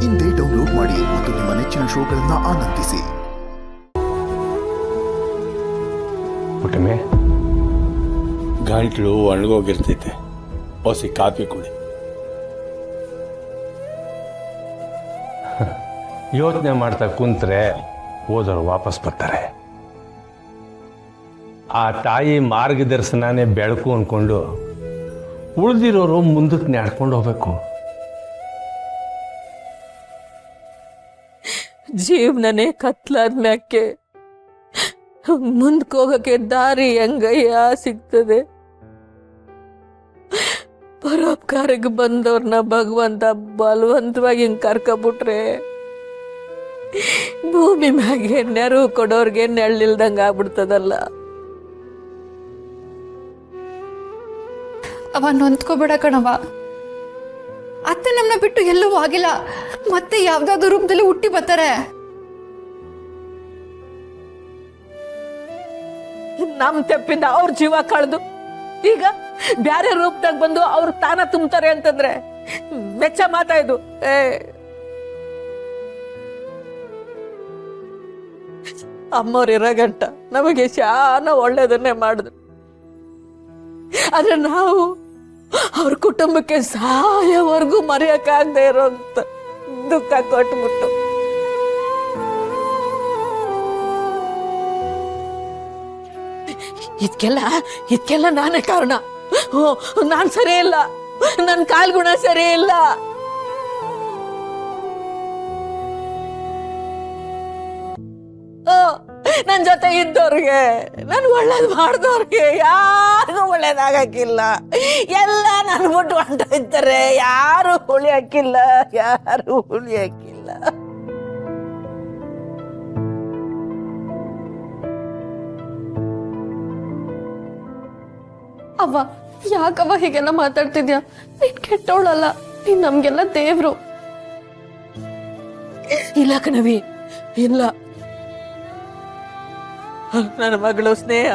ಇಂದೇ ಡೌನ್ಲೋಡ್ ಮಾಡಿ ಮತ್ತು ನಿಮ್ಮ ನೆಚ್ಚಿನ ಶೋಗಳನ್ನು ಆನಂದಿಸಿ. ಪುಟ್ಟಮೆ, ಗಂಟ್ಲು ಒಣಗೋಗಿರ್ತೈತೆ, ಹೊಸಿ ಕಾಫಿ ಕುಡಿ. ಯೋಚನೆ ಮಾಡ್ತಾ ಕುಂತ್ರೆ ಓದೋರು ವಾಪಸ್ ಬರ್ತಾರೆ. ಆ ತಾಯಿ ಮಾರ್ಗದರ್ಶನನೇ ಬೆಳಕು ಅಂದ್ಕೊಂಡು ಉಳಿದಿರೋರು ಮುಂದಕ್ಕೆ ನಡ್ಕೊಂಡು ಹೋಗ್ಬೇಕು. ಜೀವನನೇ ಕತ್ಲಾದ ಮ್ಯಾಕೆ ಮುಂದಕ್ಕೆ ಹೋಗಕ್ಕೆ ದಾರಿ ಹೆಂಗಯ್ಯ ಸಿಗ್ತದೆ? ಪರೋಪಕಾರಕ್ಕೆ ಬಂದವ್ರನ್ನ ಭಗವಂತ ಬಲವಂತವಾಗಿ ಹಿಂಗೆ ಕರ್ಕೊಬಿಟ್ರೆ ಭೂಮಿ ಮ್ಯಾಗೆ ನೆರವು ಕೊಡೋರ್ಗೆ ನೆಳ್ಳಿಲ್ದಂಗೆ ಆಗ್ಬಿಡ್ತದಲ್ಲ. ಅವ ನೊಂದ್ಕೋಬೇಡ ಕಣವ. ಅತ್ತೆ ನಮ್ಮನ್ನ ಬಿಟ್ಟು ಎಲ್ಲೂ ಆಗಿಲ್ಲ, ಮತ್ತೆ ಯಾವ್ದಾದ್ರು ರೂಪದಲ್ಲಿ ಹುಟ್ಟಿ ಬರ್ತಾರೆ. ನಮ್ ತೆಪ್ಪಿಂದ ಅವ್ರ ಜೀವ ಕಳೆದು ಈಗ ಬ್ಯಾರೆ ರೂಪದಾಗ ಬಂದು ಅವ್ರ ತಾನ ತುಂಬ್ತಾರೆ ಅಂತಂದ್ರೆ ಮೆಚ್ಚ ಮಾತಾ ಇದು. ಅಮ್ಮವ್ರ ಇರೋ ಗಂಟ ನಮಗೆ ಶಾನ ಒಳ್ಳೇದನ್ನೇ ಮಾಡಿದ್ರು. ಆದ್ರೆ ನಾವು ಅವ್ರ ಕುಟುಂಬಕ್ಕೆ ಸಾಯೋವರೆಗೂ ಮರೆಯಕ್ಕಾಗದೆ ಇರೋಂತ ದುಃಖ ಕೊಟ್ಬಿಟ್ಟು ಇದಕ್ಕೆಲ್ಲ ನಾನೇ ಕಾರಣ. ನಾನ್ ಸರಿ ಇಲ್ಲ, ನನ್ ಕಾಲ್ಗುಣ ಸರಿ ಇಲ್ಲ. ನನ್ ಜೊತೆ ಇದ್ದವ್ರಿಗೆ, ನನ್ ಒಳ್ಳೇದ್ ಮಾಡ್ದವ್ರಿಗೆ ಯಾರಿಗೂ ಒಳ್ಳೇದಾಗಕ್ಕಿಲ್ಲ. ಎಲ್ಲ ನನ್ ಬಿಟ್ಟು ಹೊಂಟೋಯ್ತಾರೆ. ಯಾರು ಉಳಿಯಕ್ಕಿಲ್ಲ, ಯಾರು ಉಳಿಯಕ್ಕಿಲ್ಲ. ಅವ್ವ, ಯಾಕವ್ವ ಹೀಗೆಲ್ಲ ಮಾತಾಡ್ತಿದ್ಯಾ? ನೀನ್ ಕೆಟ್ಟವಳಲ್ಲ, ನೀನ್ ನಮ್ಗೆಲ್ಲ ದೇವ್ರು. ಇಲ್ಲ ಕಣವಿ, ಇಲ್ಲ. ನನ್ನ ಮಗಳು ಸ್ನೇಹ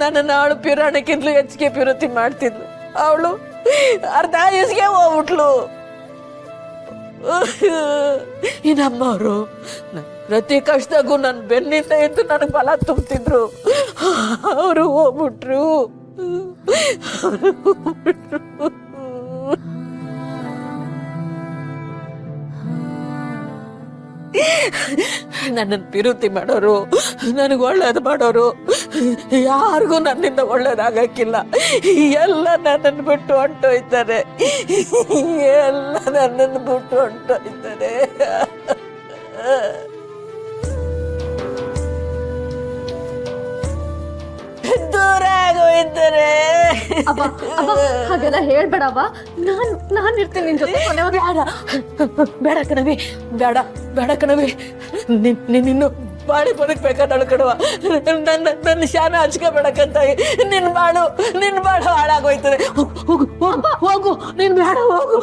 ನನ್ನನ್ನು ಅವಳು ಪಿರಾಣಕ್ಕಿಂತಲೂ ಹೆಚ್ಚಿಗೆ ಪಿರುತಿ ಮಾಡ್ತಿದ್ಲು. ಅವಳು ಅರ್ಧ ಆಯುಸ್ಗೆ ಹೋಗ್ಬಿಟ್ಲು. ಈ ನಮ್ಮವರು ಪ್ರತಿ ಕಷ್ಟದಾಗೂ ನನ್ನ ಬೆನ್ನಿಂದ ಇದ್ದು ನನಗೆ ಬಲ ತುಂಬ್ತಿದ್ರು. ಅವರು ಹೋಗ್ಬಿಟ್ರು. ನನ್ನನ್ನು ಪಿರುತಿ ಮಾಡೋರು, ನನಗೆ ಒಳ್ಳೇದು ಮಾಡೋರು ಯಾರಿಗೂ ನನ್ನಿಂದ ಒಳ್ಳೇದಾಗಕ್ಕಿಲ್ಲ. ಎಲ್ಲ ನನ್ನನ್ನು ಬಿಟ್ಟು ಹೊಂಟೋಯ್ತಾರೆ. ಎಲ್ಲ ನನ್ನನ್ನು ಬಿಟ್ಟು ಹೊಂಟೋಯ್ತಾರೆ. ದೂರ ಆಗೋಯ್ತಾರೆ. ಹಾಗೆಲ್ಲ ಹೇಳ್ಬೇಡವ. ನಾನ್ ಇರ್ತೀನಿ ನಿನ್ ಜೊತೆ. ಬೇಡ ಕಣವಿ, ಬೇಡ ಬೇಡ ಕಣವಿ. ನಿನ್ನು ಬಾಳಿ ಬದುಕ್ಬೇಕಾದಳು ಕಣವ. ನನ್ನ ಶಾನ ಹಚ್ಕೋಬೇಡಕ್ಕಂತ ನಿನ್ ಬಾಳು ಹಾಳಾಗೋಯ್ತದೆ. ಹೋಗು, ನೀನ್ ಬೇಡ, ಹೋಗು.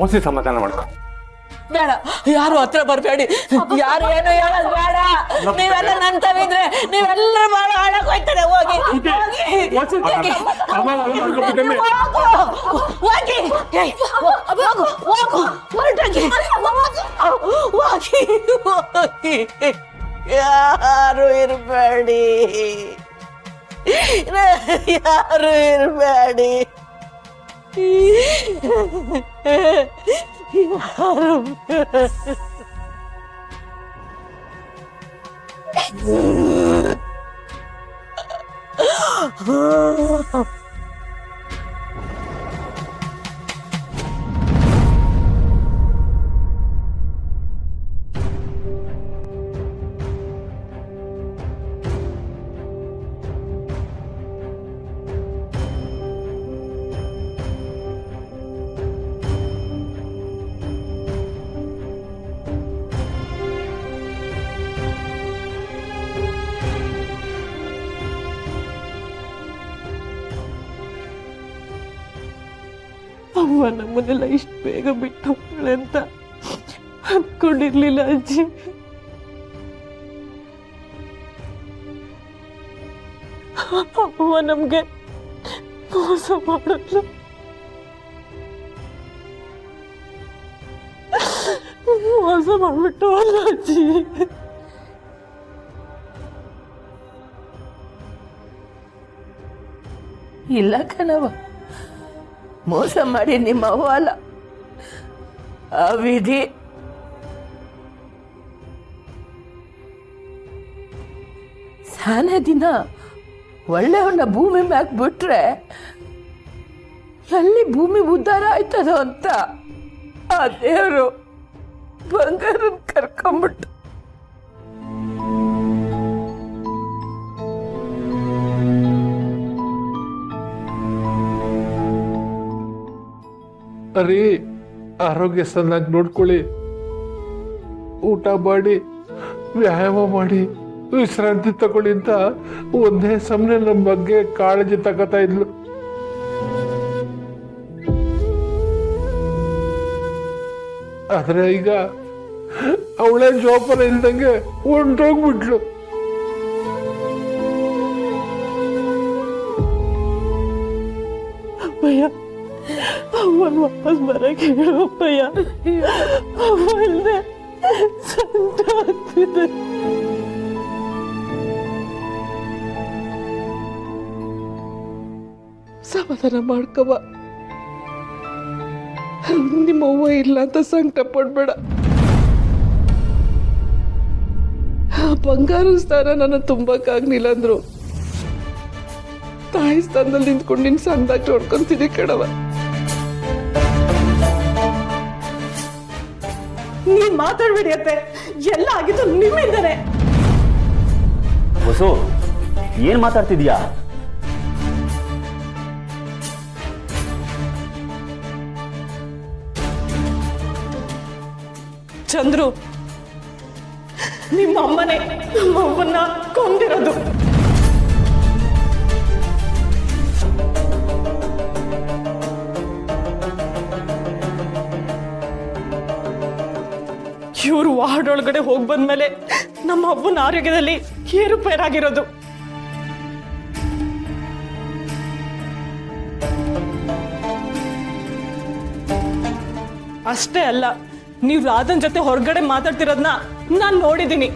ಓಸಿ ಸಮಾಧಾನ ಮಾಡ್ಕೊ. ಬೇಡ, ಯಾರು ಹತ್ರ ಬರ್ಬೇಡಿ. ಯಾರು ಏನು ಹೇಳೋದು ಬೇಡ. ನೀವೆಲ್ಲ ನನ್ ತವಿದ್ರೆ ನೀವೆಲ್ಲ ಬಾಳ ಹಾಳಾಗೋಯ್ತಾರೆ. ಹೋಗಿ ಯಾರು ಇರ್ಬೇಡಿ, ಯಾರು ಇರ್ಬೇಡಿ. ಅವ್ವ ನಮ್ಮನ್ನೆಲ್ಲ ಇಷ್ಟು ಬೇಗ ಬಿಟ್ಟು ಹೋಗ್ತಾಳೆ ಅಂತ ಅನ್ಕೊಂಡಿರ್ಲಿಲ್ಲ ಅಜ್ಜಿ. ಅವ್ವ ನಮ್ಗೆ ಮೋಸ ಮಾಡಿದ್ಲು. ಮೋಸ ಮಾಡ್ಬಿಟ್ಟು ಅಲ್ಲ ಅಜ್ಜಿ. ಇಲ್ಲ ಕಣವ, ಮೋಸ ಮಾಡಿ ನಿಮ್ಮ ಅವ್ವ ಅಲ್ಲ, ಆ ವಿಧಿ. ಸಾನೆ ದಿನ ಒಳ್ಳೆಯವನ್ನ ಭೂಮಿ ಮ್ಯಾಕ್ ಬಿಟ್ರೆ ಎಲ್ಲಿ ಭೂಮಿ ಉದ್ಧಾರ ಆಯ್ತದೋ ಅಂತ ಆ ದೇವರು ಬಂಗಾರನ್ ಕರ್ಕೊಂಬಿಟ್ಟು. ಅರಿ ಆರೋಗ್ಯ ಚೆನ್ನಾಗಿ ನೋಡ್ಕೊಳ್ಳಿ, ಊಟ ಮಾಡಿ ವ್ಯಾಯಾಮ ಮಾಡಿ ವಿಶ್ರಾಂತಿ ತಗೊಳ್ಳಿ ಅಂತ ಒಂದೇ ಸಮನೆ ನಮ್ಮ ಬಗ್ಗೆ ಕಾಳಜಿ ತಗೋತಾ ಇದ್ಲು. ಆದ್ರೆ ಈಗ ಅವಳೇ ಜೋಪಾನ ಇಲ್ದಂಗೆ ಹೊಂಟೋಗ್ಬಿಟ್ಲು. ಅಪ್ಪಯ್ಯ, ಅವನ್ ವಾಪಸ್ ಬರಕ್ಕೆ ಹೇಳು ಅಪ್ಪಯ್ಯ. ಅವ ಇಲ್ಲದೆ ಸಂತ ಆಗ್ತಿದೆ. ಸಮಾಧಾನ ಮಾಡ್ಕವ. ನಿಮ್ಮ ಅವ್ವ ಇಲ್ಲ ಅಂತ ಸಂಕಟ ಪಡ್ಬೇಡ. ಆ ಬಂಗಾರ ಸ್ಥಾನ ನನ್ನ ತುಂಬಕ್ಕಾಗ್ಲಿಲ್ಲ ಅಂದ್ರು ತಾಯಿ ಸ್ಥಾನದಲ್ಲಿ ನಿಂತ್ಕೊಂಡು ನಿನ್ ಸಂದಾಗಿ ನೋಡ್ಕೊಂತೀನಿ ಕಣವ. ನೀನ್ ಮಾತಾಡ್ಬೇಡಿ ಅತ್ತೆ, ಎಲ್ಲ ಆಗಿದ್ದು ನಿಮ್ಮಿಂದನೇ. ವಸು, ಏನ್ ಮಾತಾಡ್ತಿದ್ಯಾ? ಚಂದ್ರು, ನಿಮ್ಮ ಅಮ್ಮನೇ ನಮ್ಮ ಅವ್ವನ್ನ ಕೊಂದಿರೋದು. ಇವರು ವಾರ್ಡ್ ಒಳಗಡೆ ಹೋಗಿ ಬಂದ್ಮೇಲೆ ನಮ್ಮ ಅವ್ವನ ಆರೋಗ್ಯದಲ್ಲಿ ಏರುಪೇರಾಗಿರೋದು. ಅಷ್ಟೇ ಅಲ್ಲ, ನೀವು ರಾಧನ್ ಜೊತೆ ಹೊರಗಡೆ ಮಾತಾಡ್ತಿರೋದನ್ನ ನಾನು ನೋಡಿದ್ದೀನಿ.